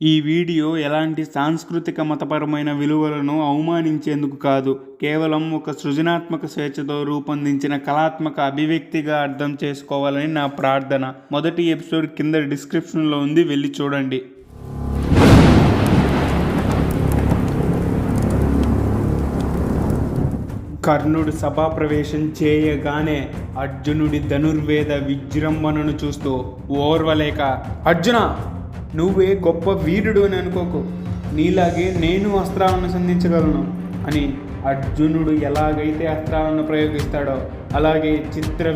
ఈ వీడియో ఎలాంటి సాంస్కృతిక మతపరమైన విలువలను అవమానించేందుకు కాదు, కేవలం ఒక సృజనాత్మక స్వేచ్ఛతో రూపొందించిన కళాత్మక అభివ్యక్తిగా అర్థం చేసుకోవాలని నా ప్రార్థన. మొదటి ఎపిసోడ్ కింద డిస్క్రిప్షన్లో ఉంది, వెళ్ళి చూడండి. కర్ణుడు సభాప్రవేశం చేయగానే అర్జునుడి ధనుర్వేద విజృంభణను చూస్తూ ఓర్వలేక, అర్జున, నువ్వే గొప్ప వీరుడు అని అనుకోకు, నీలాగే నేను అస్త్రాలను సంధించగలను అని అర్జునుడు ఎలాగైతే అస్త్రాలను ప్రయోగిస్తాడో అలాగే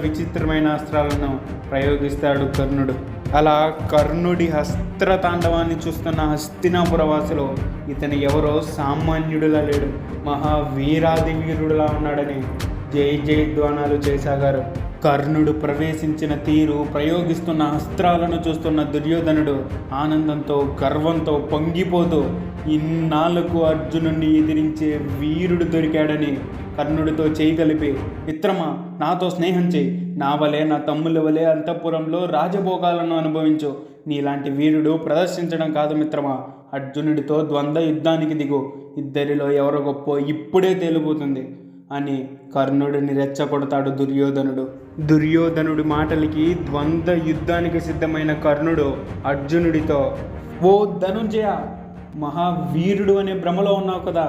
విచిత్రమైన అస్త్రాలను ప్రయోగిస్తాడు కర్ణుడు. అలా కర్ణుడి అస్త్రతాండవాన్ని చూస్తున్న హస్తినాపుర వాసులు ఇతను ఎవరో సామాన్యుడిలా లేడు, మహావీరాది వీరుడులా ఉన్నాడని జై జయధ్వానాలు చేసాగారు. కర్ణుడు ప్రవేశించిన తీరు, ప్రయోగిస్తున్న అస్త్రాలను చూస్తున్న దుర్యోధనుడు ఆనందంతో గర్వంతో పొంగిపోతూ ఇన్నాళ్లకు అర్జునుడిని ఎదిరించే వీరుడు దొరికాడని కర్ణుడితో చేయి కలిపి, మిత్రమా, నాతో స్నేహం చేయి, నా వలె నా తమ్ముల వలె అంతఃపురంలో రాజభోగాలను అనుభవించు, నీలాంటి వీరుడు ప్రదర్శించడం కాదు మిత్రమా, అర్జునుడితో ద్వంద్వ యుద్ధానికి దిగు, ఇద్దరిలో ఎవరు గొప్ప ఇప్పుడే తేలిపోతుంది అని కర్ణుడిని రెచ్చగొడతాడు దుర్యోధనుడు. దుర్యోధనుడి మాటలకి ద్వంద్వ యుద్ధానికి సిద్ధమైన కర్ణుడు అర్జునుడితో, ఓ ధనుంజయ, మహావీరుడు అనే భ్రమలో ఉన్నావు కదా,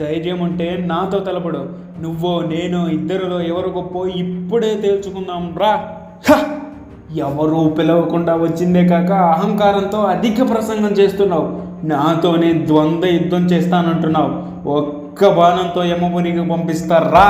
ధైర్యం ఉంటే నాతో తలపడు, నువ్వో నేను ఇద్దరిలో ఎవరు గొప్ప ఇప్పుడే తేల్చుకుందాం రా. ఎవరూ పిలవకుండా వచ్చిందే కాక అహంకారంతో అధిక ప్రసంగం చేస్తున్నావు, నాతోనే ద్వంద్వ యుద్ధం చేస్తానంటున్నావు, ఒక్క బాణంతో యమపురికి పంపిస్తారా.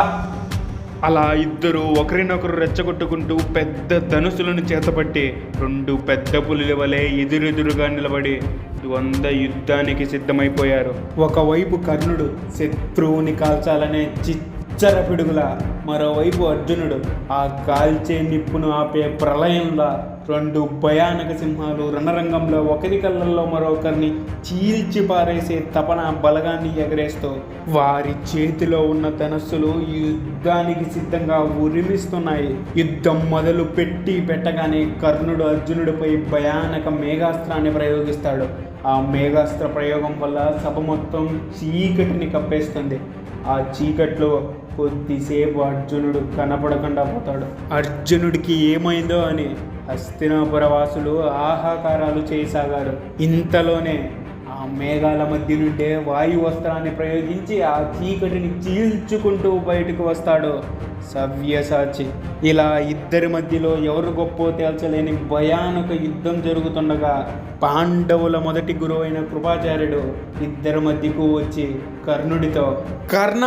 అలా ఇద్దరు ఒకరినొకరు రెచ్చగొట్టుకుంటూ పెద్ద ధనుసులను చేతపట్టి రెండు పెద్ద పులుల వలె ఎదురెదురుగా నిలబడి ద్వంద్వ యుద్ధానికి సిద్ధమైపోయారు. ఒకవైపు కర్ణుడు శత్రువుని కాల్చాలనే చిచ్చర పిడుగులా, మరోవైపు అర్జునుడు ఆ కాల్చే నిప్పును ఆపే ప్రళయంలా రెండు భయానక సింహాలు రణరంగంలో ఒకరి కళ్ళల్లో మరొకరిని చీల్చి పారేసే తపన బలగాన్ని ఎగరేస్తూ వారి చేతిలో ఉన్న ధనస్సులు యుద్ధానికి సిద్ధంగా ఉరిమిస్తున్నాయి. యుద్ధం మొదలు పెట్టగానే కర్ణుడు అర్జునుడిపై భయానక మేఘాస్త్రాన్ని ప్రయోగిస్తాడు. ఆ మేఘాస్త్ర ప్రయోగం వల్ల సభ మొత్తం చీకటిని కప్పేస్తుంది. ఆ చీకట్లో కొద్దిసేపు అర్జునుడు కనపడకుండా పోతాడు. అర్జునుడికి ఏమైందో అని హస్తినాపుర వాసులు ఆహాకారాలు చేయసాగారు. ఇంతలోనే ఆ మేఘాల మధ్య నుండే వాయు వస్త్రాన్ని ప్రయోగించి ఆ చీకటిని చీల్చుకుంటూ బయటకు వస్తాడు సవ్యసాచి. ఇలా ఇద్దరి మధ్యలో ఎవరు గొప్ప తేల్చలేని భయానక యుద్ధం జరుగుతుండగా పాండవుల మొదటి గురువు అయిన కృపాచార్యుడు ఇద్దరి మధ్యకు వచ్చి కర్ణుడితో, కర్ణ,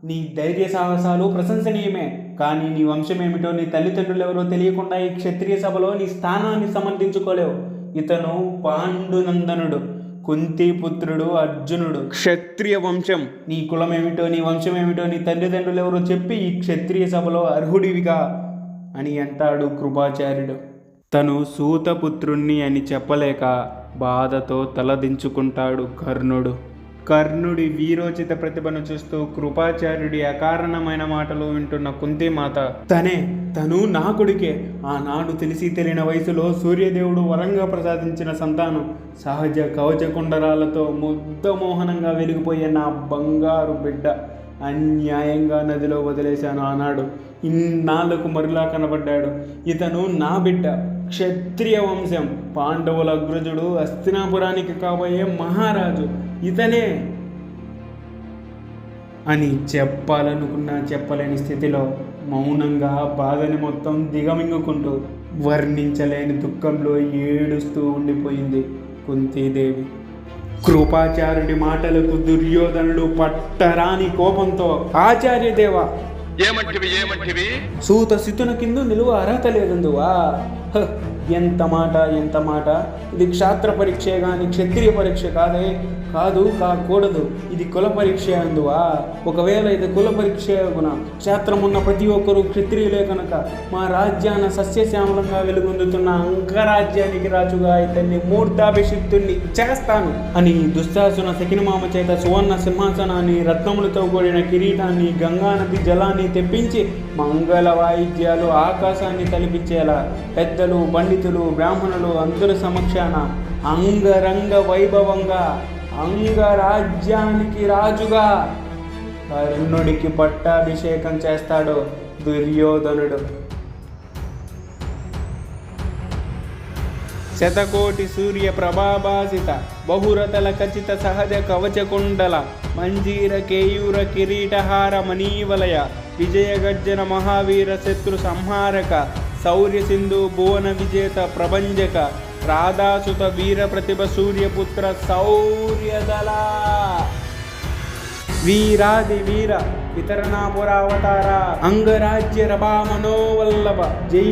నీ ధైర్య సాహసాలు ప్రశంసనీయమే, కానీ నీ వంశమేమిటో, నీ తల్లిదండ్రులు ఎవరో తెలియకుండా ఈ క్షత్రియ సభలో నీ స్థానాన్ని సమర్థించుకోలేవు. ఇతను పాండునందనుడు, కుంతిపుత్రుడు అర్జునుడు, క్షత్రియ వంశం. నీ కులమేమిటో, నీ వంశమేమిటో, నీ తల్లిదండ్రులు ఎవరో చెప్పి ఈ క్షత్రియ సభలో అర్హుడివిగా అని అంటాడు కృపాచార్యుడు. తను సూతపుత్రుణ్ణి అని చెప్పలేక బాధతో తలదించుకుంటాడు కర్ణుడు. కర్ణుడి వీరోచిత ప్రతిభను చూస్తూ కృపాచార్యుడి అకారణమైన మాటలు వింటున్న కుంతిమాత, తను నా కొడుకే, ఆనాడు తెలిసి తెలియని వయసులో సూర్యదేవుడు వరంగా ప్రసాదించిన సంతానం, సహజ కవచ కుండరాలతో ముగ్ధమోహనంగా వెలిగిపోయే నా బంగారు బిడ్డ, అన్యాయంగా నదిలో వదిలేశాను ఆనాడు, ఇన్నాళ్లకు మరిలా కనబడ్డాడు. ఇతను నా బిడ్డ, క్షత్రియ వంశం, పాండవుల అగ్రజుడు, హస్తినాపురానికి కాబోయే మహారాజు ఇతనే అని చెప్పాలనుకున్నా చెప్పలేని స్థితిలో మౌనంగా బాధని మొత్తం దిగమింగుకుంటూ వర్ణించలేని దుఃఖంలో ఏడుస్తూ ఉండిపోయింది కుంతీదేవి. కృపాచార్యుడి మాటలకు దుర్యోధనుడు పట్టరాని కోపంతో, ఆచార్యదేవా, ఏమంటివి? సూత సితున కింద నిలువ అర్హత లేదందువా? ఎంత మాట! ఇది క్షాత్ర పరీక్షే గాని క్షత్రియ పరీక్ష కాకూడదు. ఇది కుల పరీక్ష అందువా? ఒకవేళ ఇది కుల పరీక్ష గుణ క్షేత్రమున్న ప్రతి ఒక్కరూ క్షత్రియులే కనుక మా రాజ్యాన సస్యశ్యామలంగా వెలుగొందుతున్న అంగరాజ్యానికి రాజుగా ఇతన్ని మూర్ధాభిషిక్తుణ్ణి చేస్తాను అని దుశ్శాసన సకినమామ చేత సువర్ణ సింహాసనాన్ని, రత్నములతో కూడిన కిరీటాన్ని, గంగానది జలాన్ని తెప్పించి మంగళ వాయిద్యాలు ఆకాశాన్ని తలిపించేలా పెద్దలు పండితులు పండితులు బ్రాహ్మణులు అందరి సమక్షాన అంగరంగ వైభవంగా అంగరాజ్యానికి రాజుగా కర్ణుడికి పట్టాభిషేకం చేస్తాడు దుర్యోధనుడు. శతకోటి సూర్య ప్రభాభాసిత బహురతల ఖచ్చిత సహజ కవచకుండల మంజీర కేయూర కిరీటహార మనీవలయ విజయ గర్జన మహావీర శత్రు సంహారక శౌర్య సింధు భువన విజేత ప్రభంజక రాధాసుత వీర ప్రతిభ సూర్యపుత్ర శౌర్యదళ వీరాది వీర వితరణాపురావతార అంగరాజ్య రభా మనోవల్లభ జై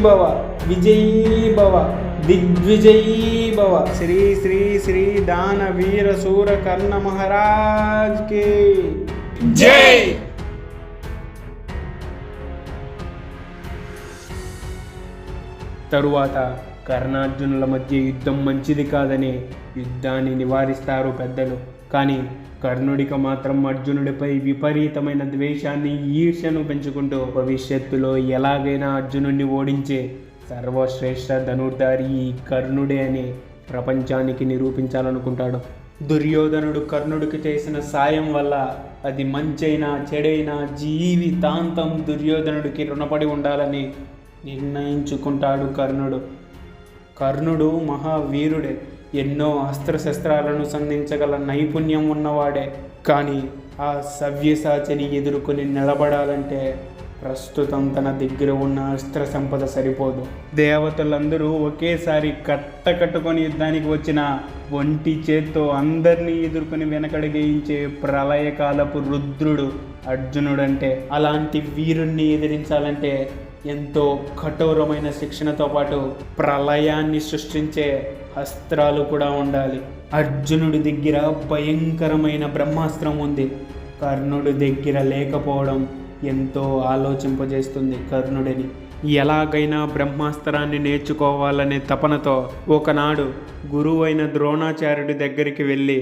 భవ విజయీ భవ దిగ్విజయీ భవ శ్రీ శ్రీ శ్రీ దాన వీర సూర కర్ణ మహారాజ్ కి జై. తరువాత కర్ణార్జునుల మధ్య యుద్ధం మంచిది కాదని యుద్ధాన్ని నివారిస్తారు పెద్దలు. కానీ కర్ణుడికి మాత్రం అర్జునుడిపై విపరీతమైన ద్వేషాన్ని ఈర్ష్యను పెంచుకుంటూ భవిష్యత్తులో ఎలాగైనా అర్జునుడిని ఓడించే సర్వశ్రేష్ఠ ధనుర్ధారి ఈ కర్ణుడే అని ప్రపంచానికి నిరూపించాలనుకుంటాడు. దుర్యోధనుడు కర్ణుడికి చేసిన సాయం వల్ల అది మంచైనా చెడైనా జీవితాంతం దుర్యోధనుడికి రుణపడి ఉండాలని నిర్ణయించుకుంటాడు కర్ణుడు. కర్ణుడు మహావీరుడే, ఎన్నో అస్త్రశస్త్రాలను సంధించగల నైపుణ్యం ఉన్నవాడే. కానీ ఆ సవ్యసాచిని ఎదుర్కొని నిలబడాలంటే ప్రస్తుతం తన దగ్గర ఉన్న అస్త్ర సంపద సరిపోదు. దేవతలందరూ ఒకేసారి కట్టుకొని యుద్ధానికి వచ్చిన ఒంటి చేత్తో అందరినీ ఎదుర్కొని వెనకడిగేయించే ప్రళయకాలపు రుద్రుడు అర్జునుడంటే. అలాంటి వీరుణ్ణి ఎదిరించాలంటే ఎంతో కఠోరమైన శిక్షణతో పాటు ప్రళయాన్ని సృష్టించే అస్త్రాలు కూడా ఉండాలి. అర్జునుడి దగ్గర భయంకరమైన బ్రహ్మాస్త్రం ఉంది, కర్ణుడి దగ్గర లేకపోవడం ఎంతో ఆలోచింపజేస్తుంది కర్ణుడిని. ఎలాగైనా బ్రహ్మాస్త్రాన్ని నేర్చుకోవాలనే తపనతో ఒకనాడు గురువైన ద్రోణాచార్యుడి దగ్గరికి వెళ్ళి,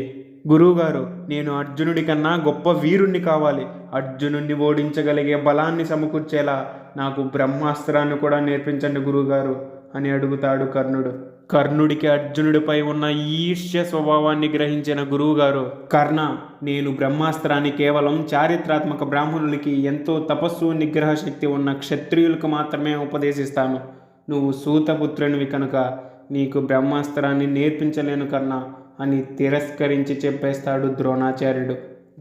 గురువుగారు, నేను అర్జునుడి కన్నా గొప్ప వీరుణ్ణి కావాలి, అర్జునుడిని ఓడించగలిగే బలాన్ని సమకూర్చేలా నాకు బ్రహ్మాస్త్రాన్ని కూడా నేర్పించండి గురువుగారు అని అడుగుతాడు కర్ణుడు. కర్ణుడికి అర్జునుడిపై ఉన్న ఈర్ష్య స్వభావాన్ని గ్రహించిన గురువుగారు, కర్ణ, నేను బ్రహ్మాస్త్రాన్ని కేవలం చారిత్రాత్మక బ్రాహ్మణులకి, ఎంతో తపస్సు నిగ్రహ శక్తి ఉన్న క్షత్రియులకు మాత్రమే ఉపదేశిస్తాను. నువ్వు సూతపుత్రునివి కనుక నీకు బ్రహ్మాస్త్రాన్ని నేర్పించలేను కర్ణ అని తిరస్కరించి చెప్పేస్తాడు ద్రోణాచార్యుడు.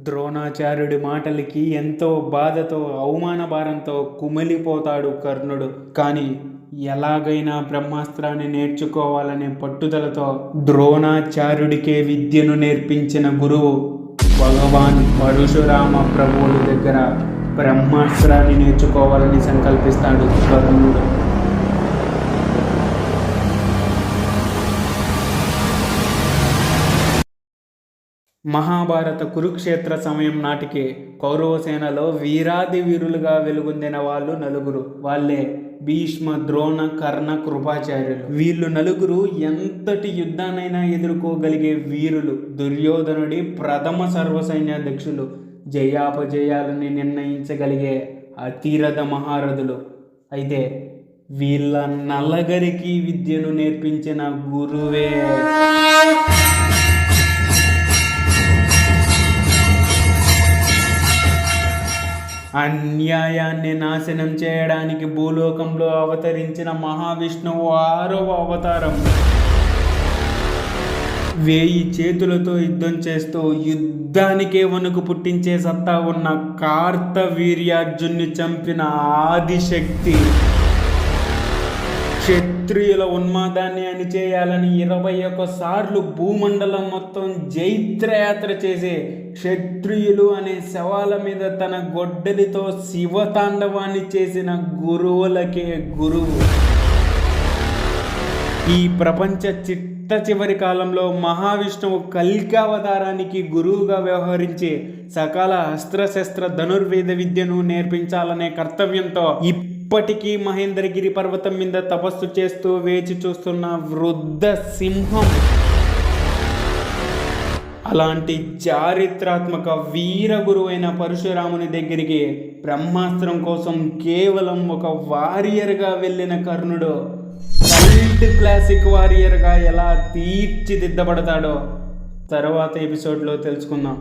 ద్రోణాచార్యుడి మాటలకి ఎంతో బాధతో అవమాన భారంతో కుమిలిపోతాడు కర్ణుడు. కానీ ఎలాగైనా బ్రహ్మాస్త్రాన్ని నేర్చుకోవాలనే పట్టుదలతో ద్రోణాచార్యుడికే విద్యను నేర్పించిన గురువు భగవాన్ పరశురామ ప్రభువుల దగ్గర బ్రహ్మాస్త్రాన్ని నేర్చుకోవాలని సంకల్పిస్తాడు కర్ణుడు. మహాభారత కురుక్షేత్ర సమయం నాటికి కౌరవ సేనలో వీరాది వీరులుగా వెలుగొందిన వాళ్ళు నలుగురు. వాళ్ళే భీష్మ, ద్రోణ, కర్ణ, కృపాచార్యులు. వీళ్ళు నలుగురు ఎంతటి యుద్ధానైనా ఎదుర్కోగలిగే వీరులు. దుర్యోధనుడి ప్రథమ సర్వసైన్యాధ్యక్షులు, జయాపజయాలని నిర్ణయించగలిగే అతిరథ మహారథులు. అయితే వీళ్ళ నలుగురికి విద్యను నేర్పించిన గురువే అన్యాయాన్ని నాశనం చేయడానికి భూలోకంలో అవతరించిన మహావిష్ణువు 6వ అవతారం. 1000 చేతులతో యుద్ధం చేస్తూ యుద్ధానికే వణుకు పుట్టించే సత్తా ఉన్న కార్తవీర్యార్జున్ని చంపిన ఆదిశక్తి. క్షత్రియుల ఉన్మాదాన్ని అణిచేయాలని 21 సార్లు భూమండలం మొత్తం జైత్రయాత్ర చేసే క్షత్రియులు అనే శవాల మీద తన గొడ్డలితో శివతాండవాన్ని చేసిన గురువులకే గురువు. ఈ ప్రపంచ చివరి కాలంలో మహావిష్ణువు కల్కావతారానికి గురువుగా వ్యవహరించి సకల అస్త్రశస్త్ర ధనుర్వేద విద్యను నేర్పించాలనే కర్తవ్యంతో ఇప్పటికీ మహేంద్రగిరి పర్వతం మీద తపస్సు చేస్తూ వేచి చూస్తున్న వృద్ధ సింహం. అలాంటి చారిత్రాత్మక వీర గురువైన పరశురాముని దగ్గరికి బ్రహ్మాస్త్రం కోసం కేవలం ఒక వారియర్గా వెళ్ళిన కర్ణుడు వరల్డ్ క్లాసిక్ వారియర్గా ఎలా తీర్చిదిద్దబడతాడో తర్వాత ఎపిసోడ్లో తెలుసుకుందాం.